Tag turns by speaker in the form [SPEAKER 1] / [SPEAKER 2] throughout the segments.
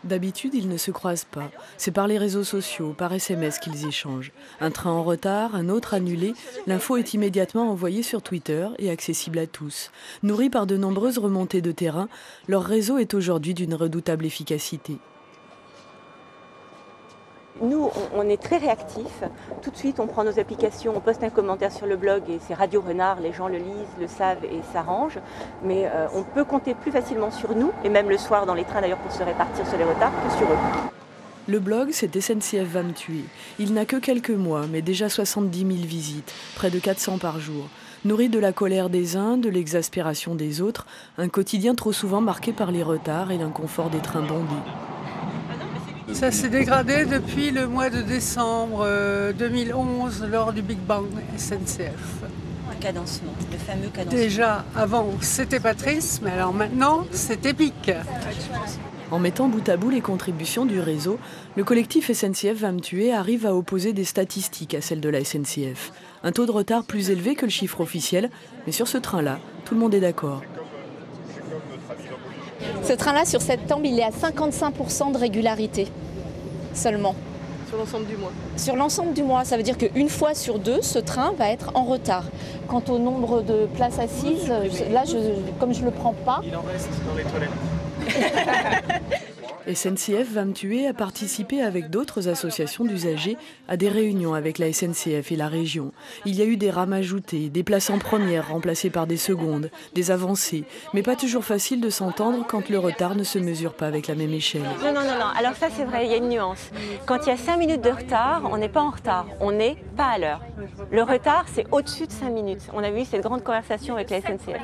[SPEAKER 1] D'habitude, ils ne se croisent pas. C'est par les réseaux sociaux, par SMS qu'ils échangent. Un train en retard, un autre annulé, l'info est immédiatement envoyée sur Twitter et accessible à tous. Nourris par de nombreuses remontées de terrain, leur réseau est aujourd'hui d'une redoutable efficacité.
[SPEAKER 2] Nous, on est très réactifs. Tout de suite, on prend nos applications, on poste un commentaire sur le blog et c'est Radio Renard, les gens le lisent, le savent et s'arrangent. Mais on peut compter plus facilement sur nous, et même le soir dans les trains d'ailleurs pour se répartir sur les retards, que sur eux.
[SPEAKER 1] Le blog, c'est SNCF va me tuer. Il n'a que quelques mois, mais déjà 70 000 visites, près de 400 par jour. Nourri de la colère des uns, de l'exaspération des autres, un quotidien trop souvent marqué par les retards et l'inconfort des trains bondés.
[SPEAKER 3] Ça s'est dégradé depuis le mois de décembre 2011 lors du Big Bang SNCF.
[SPEAKER 2] Le cadencement, le fameux cadencement.
[SPEAKER 3] Déjà, avant, c'était pas triste, mais alors maintenant, c'est épique.
[SPEAKER 1] En mettant bout à bout les contributions du réseau, le collectif SNCF va me tuer arrive à opposer des statistiques à celles de la SNCF. Un taux de retard plus élevé que le chiffre officiel, mais sur ce train-là, tout le monde est d'accord.
[SPEAKER 4] Ce train-là, sur septembre, il est à 55% de régularité seulement.
[SPEAKER 5] Sur l'ensemble du mois?
[SPEAKER 4] Sur l'ensemble du mois, ça veut dire qu'une fois sur deux, ce train va être en retard. Quant au nombre de places assises, là, comme je ne le prends pas...
[SPEAKER 5] Il en reste dans les toilettes.
[SPEAKER 1] SNCF va me tuer a participé avec d'autres associations d'usagers à des réunions avec la SNCF et la région. Il y a eu des rames ajoutées, des places en première remplacées par des secondes, des avancées, mais pas toujours facile de s'entendre quand le retard ne se mesure pas avec la même échelle.
[SPEAKER 2] Non. Alors ça, c'est vrai, il y a une nuance. Quand il y a 5 minutes de retard, on n'est pas en retard, on n'est pas à l'heure. Le retard, c'est au-dessus de 5 minutes. On a eu cette grande conversation avec la SNCF.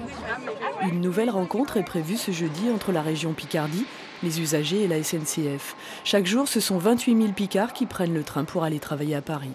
[SPEAKER 1] Une nouvelle rencontre est prévue ce jeudi entre la région Picardie, les usagers et la SNCF. Chaque jour, ce sont 28 000 Picards qui prennent le train pour aller travailler à Paris.